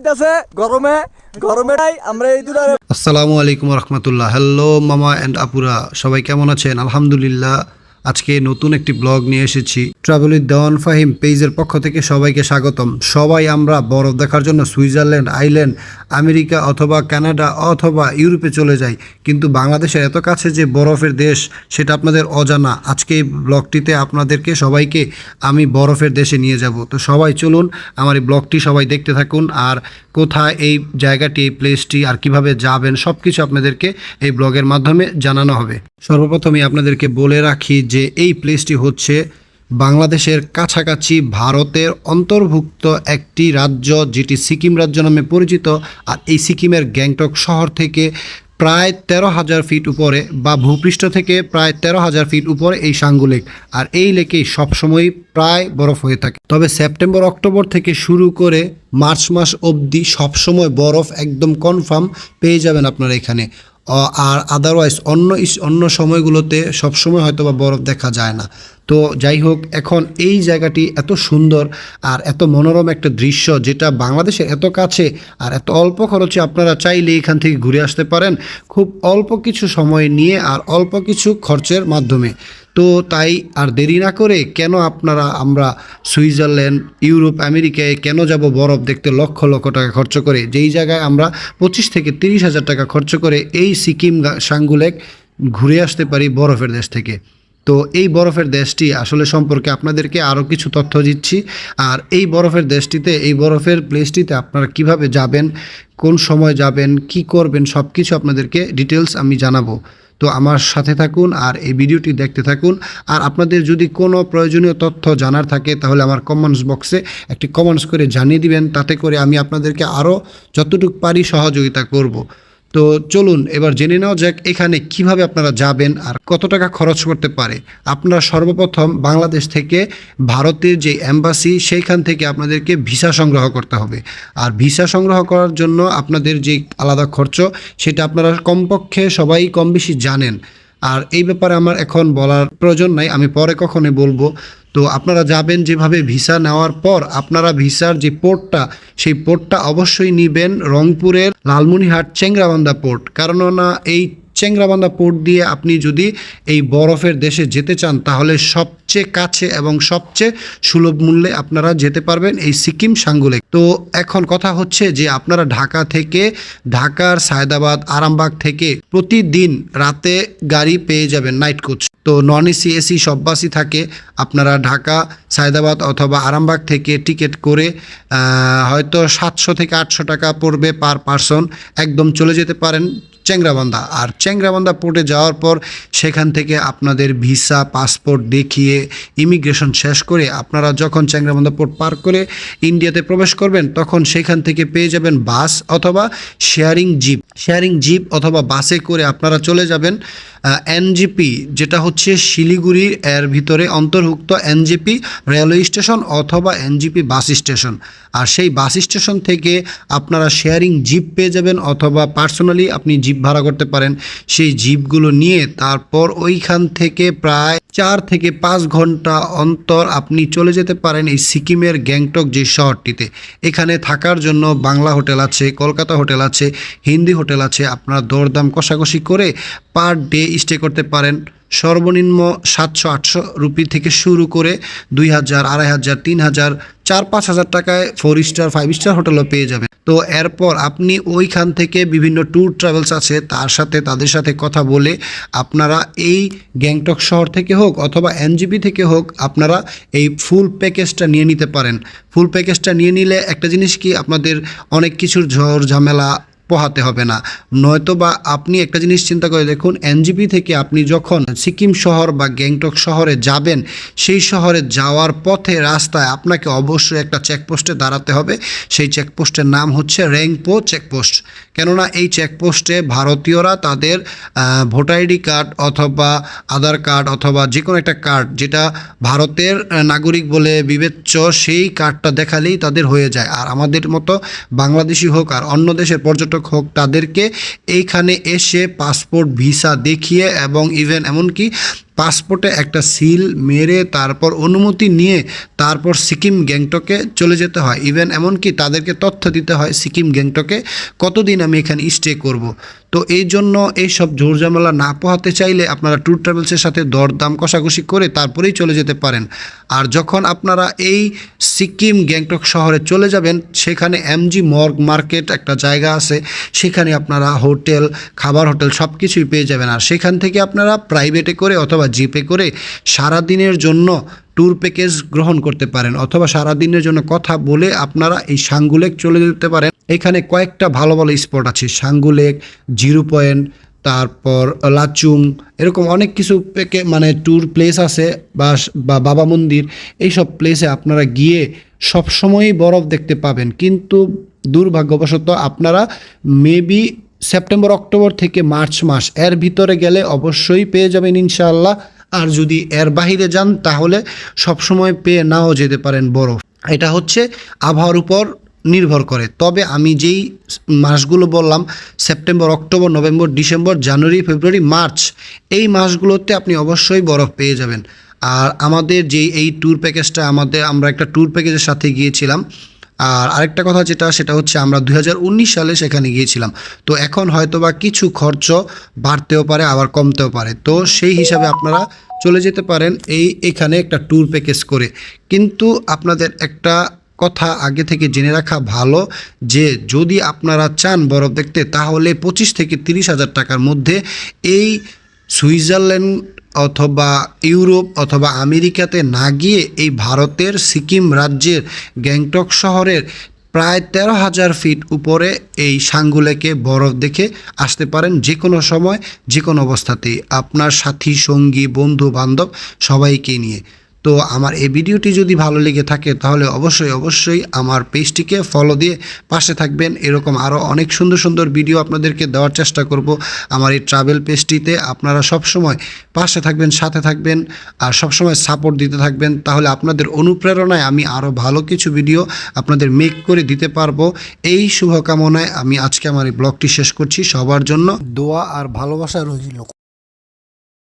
যাইতাছে গরমে গরমেটাই আমরা এই দুটো। আসসালামু আলাইকুম রহমতুল্লাহ। হ্যালো মামা অ্যান্ড আপুরা, সবাই কেমন আছেন? আলহামদুলিল্লাহ। আজকে নতুন একটি ব্লগ নিয়ে এসেছি। ট্রাভেল উইথ দেওয়ান ফাহিম পেজের পক্ষ থেকে সবাইকে স্বাগতম। সবাই আমরা বরফ দেখার জন্য সুইজারল্যান্ড, আইল্যান্ড, আমেরিকা অথবা কানাডা অথবা ইউরোপে চলে যাই, কিন্তু বাংলাদেশের এত কাছে যে বরফের দেশ সেটা আপনাদের অজানা। আজকে এই ব্লগটিতে আপনাদেরকে সবাইকে আমি বরফের দেশে নিয়ে যাব। তো সবাই চলুন আমার এই ব্লগটি সবাই দেখতে থাকুন, আর কোথায় এই জায়গাটি, এই প্লেসটি, আর কিভাবে যাবেন সব কিছু আপনাদেরকে এই ব্লগের মাধ্যমে জানানো হবে। সর্বপ্রথমে আপনাদেরকে বলে রাখি যে এই প্লেসটি হচ্ছে বাংলাদেশের কাছাকাছি ভারতের অন্তর্ভুক্ত একটি রাজ্য, যেটি সিকিম রাজ্য নামে পরিচিত। আর এই সিকিমের গ্যাংটক শহর থেকে প্রায় 13,000 ফিট উপরে বা ভূপৃষ্ঠ থেকে প্রায় 13,000 ফিট উপরে এই সাঙ্গু লেক। আর এই লেকেই সবসময় প্রায় বরফ হয়ে থাকে, তবে সেপ্টেম্বর অক্টোবর থেকে শুরু করে মার্চ মাস অবধি সবসময় বরফ একদম কনফার্ম পেয়ে যাবেন আপনারা এখানে। আর আদারওয়াইজ অন্য সময়গুলোতে সবসময় হয়তো বা বরফ দেখা যায় না। তো যাই হোক, এখন এই জায়গাটি এত সুন্দর আর এত মনোরম একটা দৃশ্য, যেটা বাংলাদেশের এত কাছে আর এত অল্প খরচে আপনারা চাইলে এখান থেকে ঘুরে আসতে পারেন খুব অল্প কিছু সময় নিয়ে আর অল্প কিছু খরচের মাধ্যমে। তো তাই আর দেরি না করে কেন আমরা সুইজারল্যান্ড, ইউরোপ, আমেরিকায় কেন যাব বরফ দেখতে লক্ষ লক্ষ টাকা খরচ করে, যেই জায়গায় আমরা 25 থেকে 30,000 টাকা খরচ করে এই সিকিম সাঙ্গু লেক ঘুরে আসতে পারি বরফের দেশ থেকে। তো এই বরফের দেশটি আসলে সম্পর্কে আপনাদেরকে আরও কিছু তথ্য দিচ্ছি। আর এই বরফের দেশটিতে, এই বরফের প্লেসটিতে আপনারা কিভাবে যাবেন, কোন সময় যাবেন, কি করবেন, সব কিছু আপনাদেরকে ডিটেলস আমি জানাবো। তো আমার সাথে থাকুন আর এই ভিডিওটি দেখতে থাকুন। আর আপনাদের যদি কোনো প্রয়োজনীয় তথ্য জানার থাকে তাহলে আমার কমেন্টস বক্সে একটি কমেন্টস করে জানিয়ে দিবেন, তাতে করে আমি আপনাদেরকে আরও যতটুকু পারি সহযোগিতা করব। তো চলুন এবার জেনে নেওয়া যাক এখানে কিভাবে আপনারা যাবেন আর কত টাকা খরচ করতে পারে। আপনারা সর্বপ্রথম বাংলাদেশ থেকে ভারতের যে এম্বাসি, সেইখান থেকে আপনাদেরকে ভিসা সংগ্রহ করতে হবে। আর ভিসা সংগ্রহ করার জন্য আপনাদের যে আলাদা খরচ, সেটা আপনারা কমপক্ষে সবাই কম বেশি জানেন। আর এই ব্যাপারে আমার এখন বলার প্রয়োজন নাই, আমি পরে কখনো বলবো। তো আপনারা যাবেন যেভাবে, ভিসা নেওয়ার পর আপনারা ভিসার যে পোর্টটা, সেই পোর্টটা অবশ্যই নেবেন রংপুরের লালমনিরহাট চেংরাবান্ধা পোর্ট। কেননা এই চেংরাবান্ধা পোর্ট দিয়ে আপনি যদি এই বরফের দেশে যেতে চান তাহলে সবচেয়ে কাছে এবং সবচেয়ে সুলভ মূল্যে আপনারা যেতে পারবেন এই সিকিম সাঙ্গু লেক। তো এখন কথা হচ্ছে যে আপনারা ঢাকার সায়দাবাদ, আরামবাগ থেকে প্রতিদিন রাতে গাড়ি পেয়ে যাবেন, নাইট কোচ। তো নন এসি, এসি সব বাসই থাকে। আপনারা ঢাকা, সায়দাবাদ অথবা আরামবাগ থেকে টিকিট করে হয়তো 700 থেকে 800 টাকা পড়বে পার পারসন, একদম চলে যেতে পারেন চেংরাবান্ধা। আর চেংরাবান্ধা পোর্টে যাওয়ার পর সেখান থেকে আপনাদের ভিসা, পাসপোর্ট দেখিয়ে ইমিগ্রেশন শেষ করে আপনারা যখন চেংরাবান্ধা পোর্ট পার করে ইন্ডিয়াতে প্রবেশ করবেন, তখন সেখান থেকে পেয়ে যাবেন বাস অথবা শেয়ারিং জিপ অথবা বাসে করে আপনারা চলে যাবেন এনজেপি, যেটা হচ্ছে শিলিগুড়ির এর ভিতরে অন্তর্ভুক্ত এনজেপি রেলওয়ে স্টেশন অথবা এনজেপি বাস স্টেশন। আর সেই বাস স্টেশন থেকে আপনারা শেয়ারিং জিপ পেয়ে যাবেন অথবা পার্সোনালি আপনি জিপ ভাড়া করতে পারেন। সেই জিপগুলো নিয়ে তারপর ওইখান থেকে প্রায় 4 থেকে 5 ঘন্টা অন্তর আপনি চলে যেতে পারেন এই সিকিমের গ্যাংটক যে শহরটিতে। এখানে থাকার জন্য বাংলা হোটেল আছে, কলকাতা হোটেল আছে, হিন্দি হোটেল আছে। আপনারা দরদাম কষাকষি করে পার ডে স্টে করতে পারেন। সর্বনিম্ন 700-800 রুপি থেকে শুরু করে 2,000, 2,500, 3,000, 4-5,000 টাকায় 4 স্টার 5 স্টার হোটেলও পেয়ে যাবেন। তো এরপর আপনি ওইখান থেকে বিভিন্ন ট্যুর ট্রাভেলস আছে, তাদের সাথে কথা বলে আপনারা এই গ্যাংটক শহর থেকে হোক অথবা এনজেপি থেকে হোক আপনারা এই ফুল প্যাকেজটা নিয়ে নিতে পারেন। ফুল প্যাকেজটা নিয়ে নিলে একটা জিনিস কি, আপনাদের অনেক কিছুর ঝড় ঝামেলা পোহাতে হবে না। নয়তো বা আপনি একটা জিনিস চিন্তা করে দেখুন, এনজেপি থেকে আপনি যখন সিকিম শহর বা গ্যাংটক শহরে যাবেন, সেই শহরে যাওয়ার পথে রাস্তায় আপনাকে অবশ্যই একটা চেকপোস্টে দাঁড়াতে হবে। সেই চেকপোস্টের নাম হচ্ছে রেংপো চেকপোস্ট। কেননা এই চেকপোস্টে ভারতীয়রা তাদের ভোটার আইডি কার্ড অথবা আধার কার্ড অথবা যে কোনো একটা কার্ড, যেটা ভারতের নাগরিক বলে বিবেচ্য, সেই কার্ডটা দেখালেই তাদের হয়ে যায়। আর আমাদের মতো বাংলাদেশি হোক আর অন্য দেশের পর্যটক হোক, তাদেরকে এইখানে এসে পাসপোর্ট, ভিসা দেখিয়ে এবং ইভেন এমনকি পাসপোর্টে একটা সিল মেরে তারপর অনুমতি নিয়ে তারপর সিকিম গ্যাংটকে চলে যেতে হয়। ইভেন এমনকি তাদেরকে তথ্য দিতে হয় সিকিম গ্যাংটকে কতদিন আমি এখানে স্টে করব। তো এই জন্য এইসব ঝুরঝামেলা না পোহাতে চাইলে আপনারা ট্যুর ট্রাভেলসের সাথে দরদাম কষাকষি করে তারপরেই চলে যেতে পারেন। আর যখন আপনারা এই সিকিম গ্যাংটক শহরে চলে যাবেন, সেখানে এমজি মর্গ মার্কেট একটা জায়গা আছে, সেখানে আপনারা হোটেল, খাবার হোটেল সব কিছুই পেয়ে যাবেন। আর সেখান থেকে আপনারা প্রাইভেটে করে অথবা জিপে করে সারাদিনের জন্য ট্যুর প্যাকেজ গ্রহণ করতে পারেন, অথবা সারাদিনের জন্য কথা বলে আপনারা এই সাঙ্গু লেক চলে যেতে পারেন। এখানে কয়েকটা ভালো ভালো স্পট আছে, সাঙ্গু লেক, জিরো পয়েন্ট, তারপর লাচুং, এরকম অনেক কিছু মানে ট্যুর প্লেস আছে, বা বাবা মন্দির। এইসব প্লেসে আপনারা গিয়ে সবসময়ই বরফ দেখতে পাবেন, কিন্তু দুর্ভাগ্যবশত আপনারা মেবি সেপ্টেম্বর অক্টোবর থেকে মার্চ মাস এর ভিতরে গেলে অবশ্যই পেয়ে যাবেন ইনশাআল্লাহ। আর যদি এর বাহিরে যান তাহলে সবসময় পেয়ে নাও যেতে পারেন বরফ। এটা হচ্ছে আবহাওয়ার উপর নির্ভর করে। তবে আমি যেই মাসগুলো বললাম, সেপ্টেম্বর, অক্টোবর, নভেম্বর, ডিসেম্বর, জানুয়ারি, ফেব্রুয়ারি, মার্চ, এই মাসগুলোতে আপনি অবশ্যই বরফ পেয়ে যাবেন। আর আমাদের যেই এই ট্যুর প্যাকেজটা আমরা একটা ট্যুর প্যাকেজের সাথে গিয়েছিলাম। আর আরেকটা কথা সেটা হচ্ছে আমরা 2019 সালে সেখানে গিয়েছিলাম। তো এখন হয়তোবা কিছু খরচ বাড়তেও পারে, আবার কমতেও পারে। তো সেই হিসাবে আপনারা চলে যেতে পারেন এখানে একটা ট্যুর প্যাকেজ করে। কিন্তু আপনাদের একটা কথা আগে থেকে জেনে রাখা ভালো, যে যদি আপনারা চান বরফ দেখতে, তাহলে 25 থেকে 30 হাজার টাকার মধ্যে এই সুইজারল্যান্ড অথবা ইউরোপ অথবা আমেরিকাতে না গিয়ে এই ভারতের সিকিম রাজ্যের গ্যাংটক শহরের প্রায় 13,000 ফিট উপরে এই সাঙ্গু লেকে বরফ দেখে আসতে পারেন, যে কোনো সময়, যে কোনো অবস্থাতেই, আপনার সাথী, সঙ্গী, বন্ধু বান্ধব সবাইকে নিয়ে। তো আমার এই ভিডিওটি যদি ভালো লেগে থাকে তাহলে অবশ্যই আমার পেজটিকে ফলো দিয়ে পাশে থাকবেন। এরকম আরও অনেক সুন্দর সুন্দর ভিডিও আপনাদেরকে দেওয়ার চেষ্টা করব আমার এই ট্রাভেল পেজটিতে। আপনারা সবসময় পাশে থাকবেন, সাথে থাকবেন, আর সবসময় সাপোর্ট দিতে থাকবেন। তাহলে আপনাদের অনুপ্রেরণায় আমি আরও ভালো কিছু ভিডিও আপনাদের মেক করে দিতে পারবো। এই শুভকামনায় আমি আজকে আমার এই ব্লগটি শেষ করছি। সবার জন্য দোয়া আর ভালোবাসা রইল।